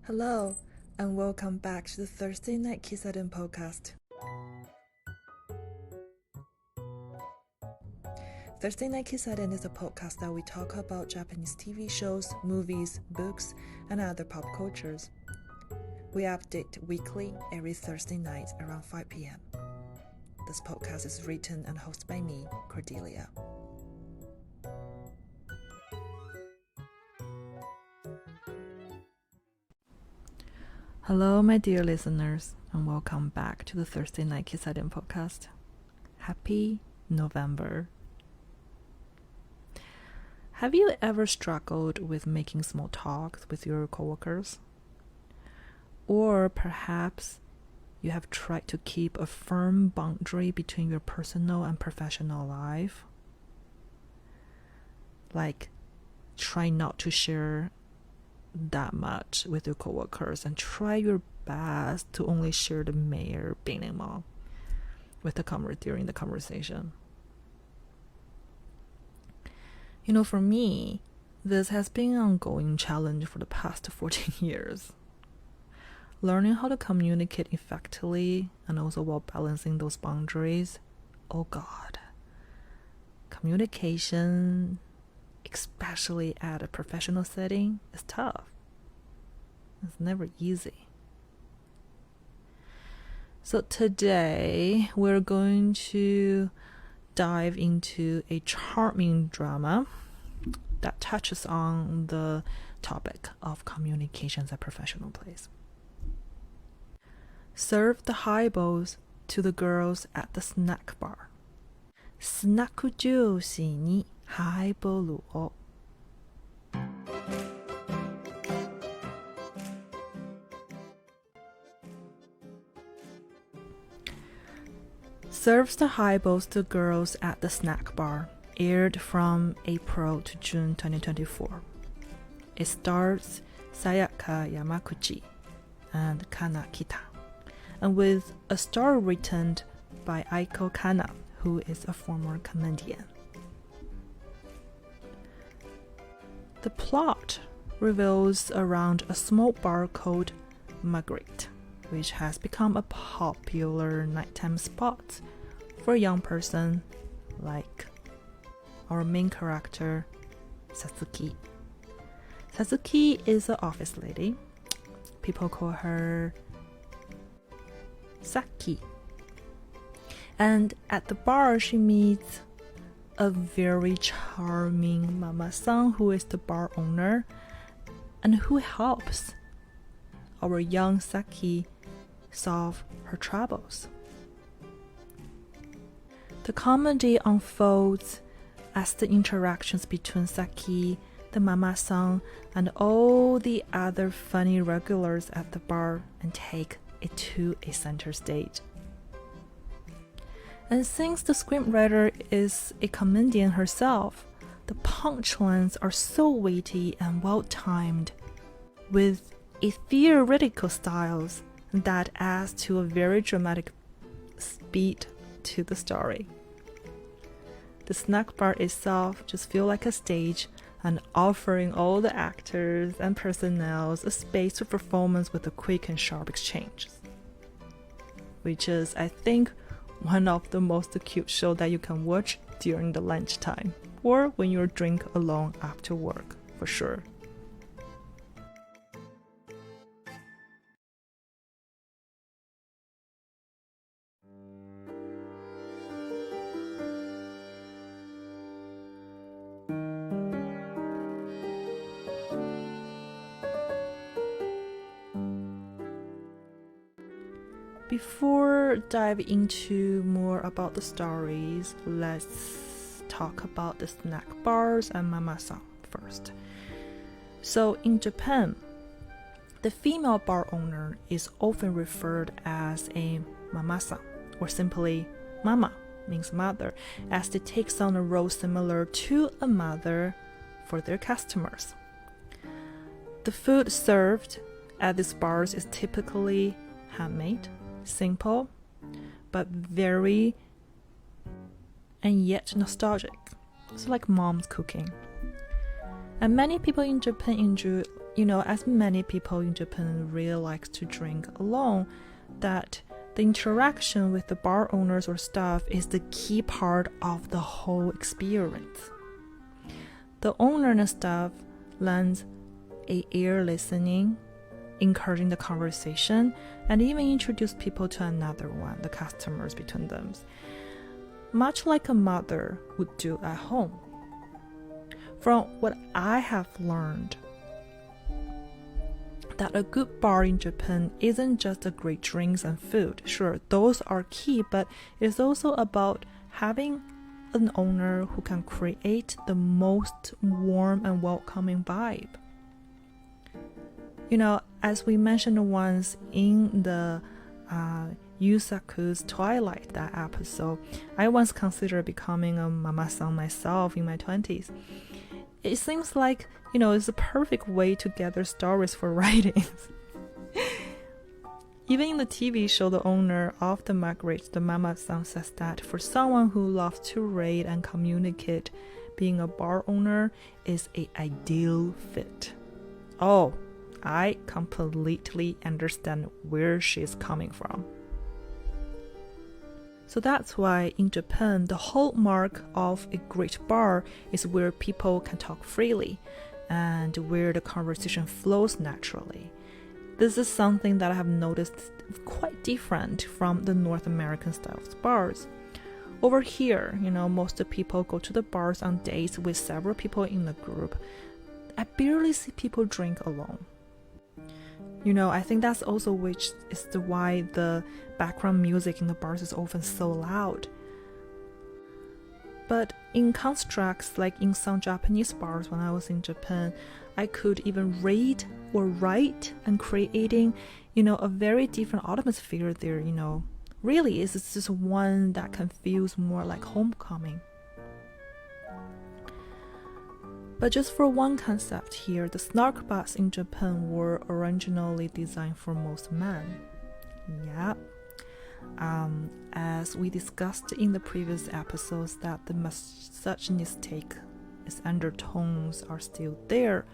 Hello, and welcome back to the Thursday Night Kissaten podcast. Thursday Night Kissaten is a podcast that we talk about Japanese TV shows, movies, books, and other pop cultures. We update weekly every Thursday night around 5 p.m. This podcast is written and hosted by me, Cordelia. Hello, my dear listeners, and welcome back to the Thursday Night Kissaten podcast. Happy November. Have you ever struggled with making small talks with your coworkers? Or perhaps you have tried to keep a firm boundary between your personal and professional life? Like, try not to share that much with your coworkers and try your best to only share the mayor binengmo with during the conversation. You know, for me, this has been an ongoing challenge for the past 14 years. Learning how to communicate effectively and also while balancing those boundaries, oh God. Communication, especially at a professional setting, is tough. It's never easy. So today, we're going to dive into a charming drama that touches on the topic of communications at professional place. Serve the highballs to the girls at the snack bar. スナック女子にハイボールを。Serves the highballs to girls at the snack bar aired from April to June 2024. It stars Sayaka Yamaguchi and Kana Kita, and with a story written by Aiko Kana, who is a former comedian. The plot revolves around a small bar called Margaret, which has become a popular nighttime spot for a young person like our main character, Satsuki. Satsuki is an office lady. People call her Saki. And at the bar, she meets a very charming mama-san who is the bar owner and who helps our young Saki solve her troubles. The comedy unfolds as the interactions between Saki, the mama-san, and all the other funny regulars at the bar and take it to a center stage. And since the scriptwriter is a comedian herself, the punchlines are so witty and well-timed, with a theoretical styles that adds to a very dramatic speed to the story. The snack bar itself just feels like a stage and offering all the actors and personnel a space for performance with a quick and sharp exchanges, which is, I think, one of the most cute shows that you can watch during the lunchtime or when you drink alone after work, for sure. Before diving into more about the stories, let's talk about the snack bars and mama-san first. So in Japan, the female bar owner is often referred as a mama-san, or simply mama, means mother, as they take on a role similar to a mother for their customers. The food served at these bars is typically handmade, simple, but very and yet nostalgic. It's like mom's cooking. And many people in Japan as many people in Japan really like to drink alone, that the interaction with the bar owners or staff is the key part of the whole experience. The owner and staff lends an ear listening, encouraging the conversation, and even introduce people to another one, the customers between them, much like a mother would do at home. From what I have learned, that a good bar in Japan isn't just the great drinks and food. Sure, those are key, but it's also about having an owner who can create the most warm and welcoming vibe. As we mentioned once in the Yusaku's Twilight, that episode, I once considered becoming a mama-san myself in my 20s. It seems like, it's a perfect way to gather stories for writings. Even in the TV show, the owner often migrates the mama-san says that for someone who loves to read and communicate, being a bar owner is an ideal fit. Oh, I completely understand where she's coming from. So that's why in Japan, the hallmark of a great bar is where people can talk freely and where the conversation flows naturally. This is something that I have noticed quite different from the North American style bars. Over here, most people go to the bars on dates with several people in the group. I barely see people drink alone. I think that's also which is why the background music in the bars is often so loud. But in constructs, like in some Japanese bars when I was in Japan, I could even read or write and creating, a very different atmosphere there, Really, it's just one that can feel more like homecoming. But just for one concept here, the snack bars in Japan were originally designed for most men. Yeah. As we discussed in the previous episodes, that the misogynistic undertones are still there.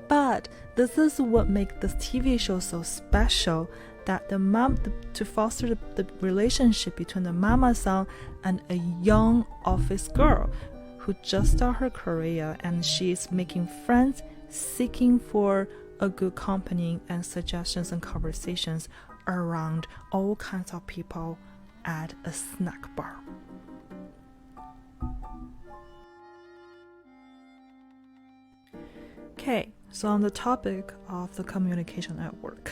But this is what makes this TV show so special, that to foster the relationship between the mama-san and a young office girl who just started her career, and she's making friends, seeking for a good company and suggestions and conversations around all kinds of people at a snack bar. Okay, so on the topic of the communication at work.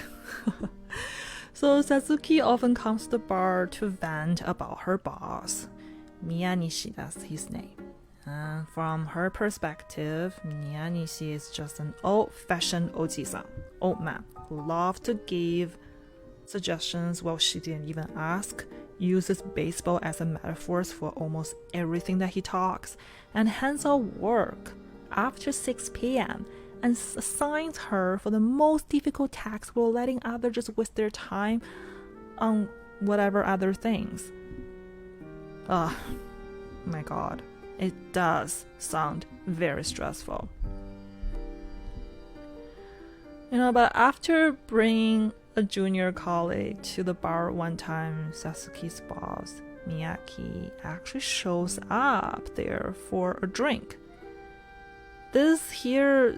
So Satsuki often comes to the bar to vent about her boss. Miyanishi, that's his name. From her perspective, Miyanishi is just an old-fashioned oji-san, old man, who loves to give suggestions while she didn't even ask, uses baseball as a metaphor for almost everything that he talks, and hands out work after 6 p.m. and assigns her for the most difficult tasks while letting others just waste their time on whatever other things. Oh my god. It does sound very stressful. But after bringing a junior colleague to the bar one time, Satsuki's boss, Miyaki, actually shows up there for a drink. This here,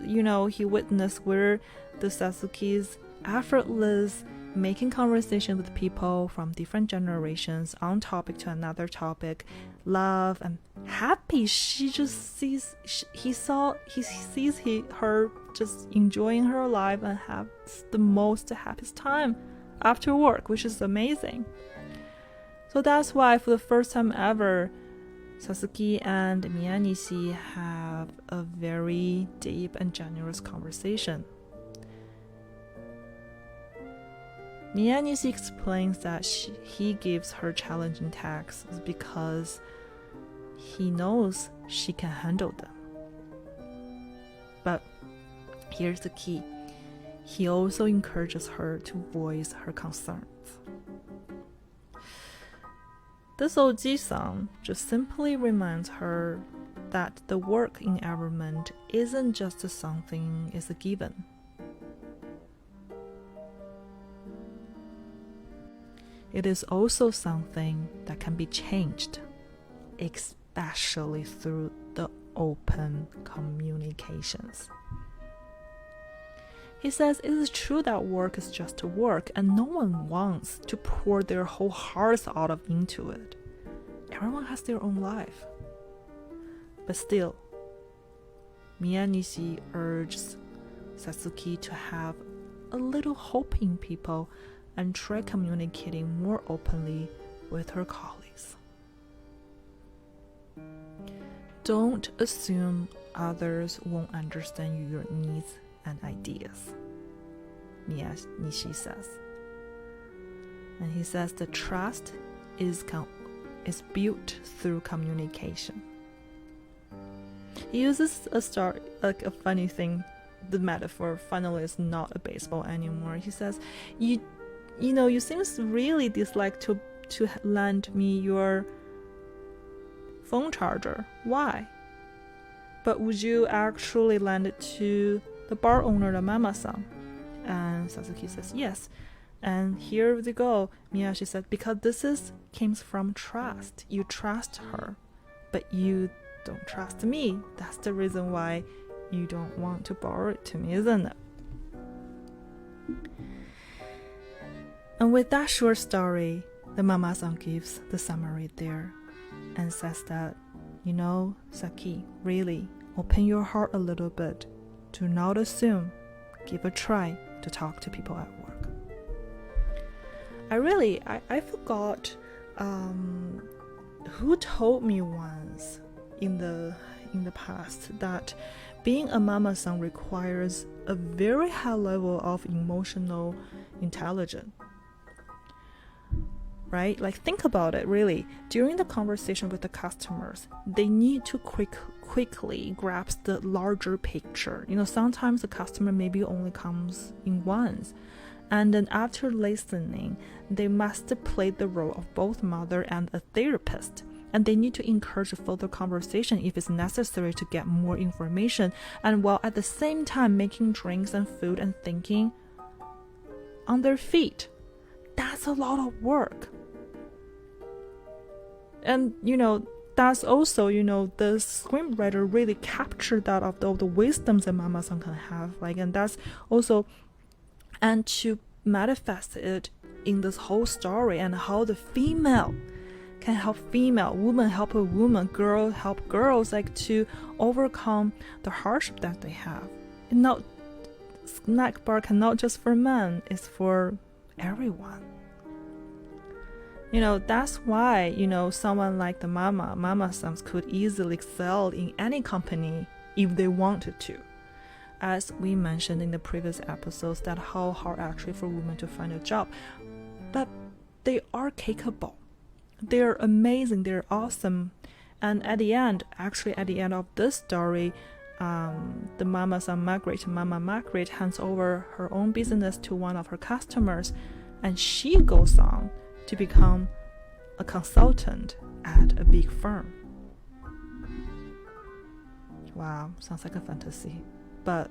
he witnessed where the Satsuki's effortless making conversation with people from different generations on topic to another topic, love and happy. She just sees her just enjoying her life and have the most happiest time after work, which is amazing. So that's why for the first time ever, Satsuki and Miyanishi have a very deep and generous conversation. Miyanishi explains that he gives her challenging tasks because he knows she can handle them. But here's the key. He also encourages her to voice her concerns. This Oji-san just simply reminds her that the work environment isn't just something, it's a given. it is also something that can be changed, especially through the open communications. He says it is true that work is just work and no one wants to pour their whole hearts into it. Everyone has their own life. But still, Miyanishi urges Satsuki to have a little hope in people and try communicating more openly with her colleagues. Don't assume others won't understand your needs and ideas, Miyanishi says. And he says the trust is built through communication. He uses a funny thing. The metaphor finally is not a baseball anymore. He says, you seem really dislike to lend me your phone charger. Why? But would you actually lend it to the bar owner, the mama-san? And Satsuki says, yes. And here they go. Miyashi said, because came from trust. You trust her, but you don't trust me. That's the reason why you don't want to borrow it to me, isn't it? And with that short story, the mama-san gives the summary there and says that, Saki, really, open your heart a little bit. Do not assume. Give a try to talk to people at work. I forgot who told me once in the past that being a mama-san requires a very high level of emotional intelligence. Right? Like, think about it, really. During the conversation with the customers, they need to quickly grasp the larger picture. Sometimes the customer maybe only comes in once. And then after listening, they must play the role of both mother and a therapist. And they need to encourage further conversation if it's necessary to get more information. And while at the same time making drinks and food and thinking on their feet. That's a lot of work. And, that's also, the screenwriter really captured that of all the wisdoms that mama-san can have. And that's also, and to manifest it in this whole story and how the female can help female, woman help a woman, girl help girls, to overcome the hardship that they have. Snack bar cannot just for men, it's for everyone. That's why, someone like the mama-sans could easily excel in any company if they wanted to. As we mentioned in the previous episodes, that how hard actually for women to find a job. But they are capable. They're amazing. They're awesome. And at the end of this story, the mama-san Mama Margaret hands over her own business to one of her customers, and she goes on to become a consultant at a big firm. Wow, sounds like a fantasy. But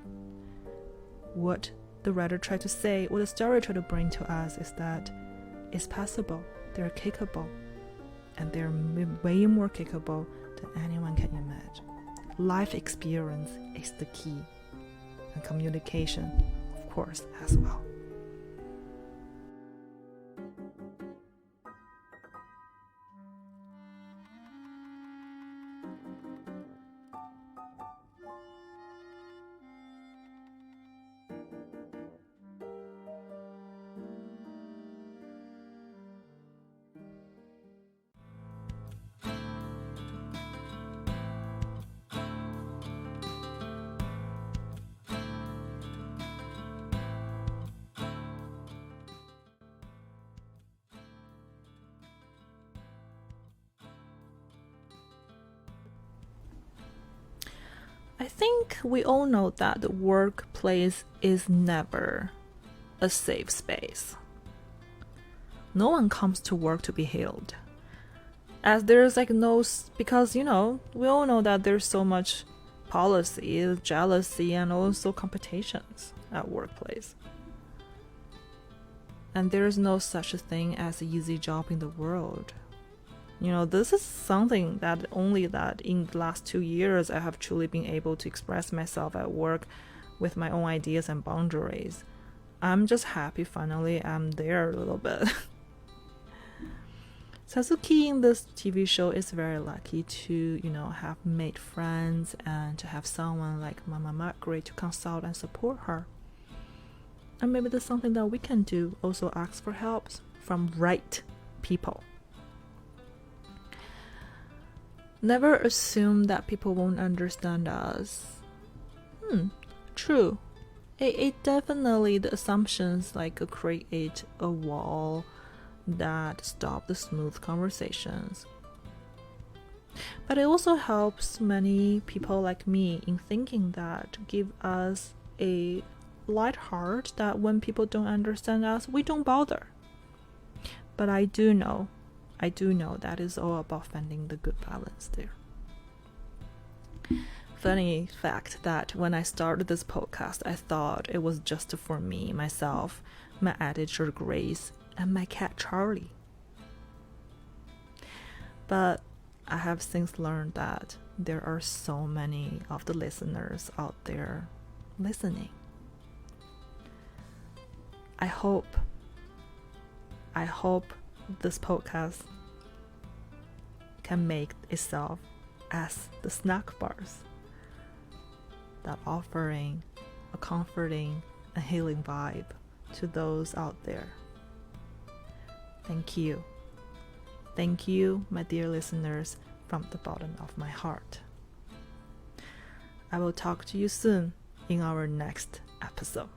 what the writer tried to say, what the story tried to bring to us is that it's possible, they're capable, and they're way more capable than anyone can imagine. Life experience is the key, and communication, of course, as well. I think we all know that the workplace is never a safe space. No one comes to work to be healed. As there's because, we all know that there's so much policy, jealousy, and also competitions at workplace. And there is no such a thing as an easy job in the world. This is something that only that in the last 2 years I have truly been able to express myself at work with my own ideas and boundaries. I'm just happy finally I'm there a little bit. Sasuke in this TV show is very lucky to, have made friends and to have someone like Mama Margaret to consult and support her. And maybe there's something that we can do, also ask for help from right people. Never assume that people won't understand us. True. It definitely, the assumptions like create a wall that stop the smooth conversations. But it also helps many people like me in thinking that give us a light heart that when people don't understand us, we don't bother. But I do know that is all about finding the good balance there. Funny fact that when I started this podcast, I thought it was just for me, myself, my editor Grace, and my cat Charlie. But I have since learned that there are so many of the listeners out there listening. I hope this podcast can make itself as the snack bars that offering a comforting and healing vibe to those out there. Thank you. Thank you, my dear listeners, from the bottom of my heart. I will talk to you soon in our next episode.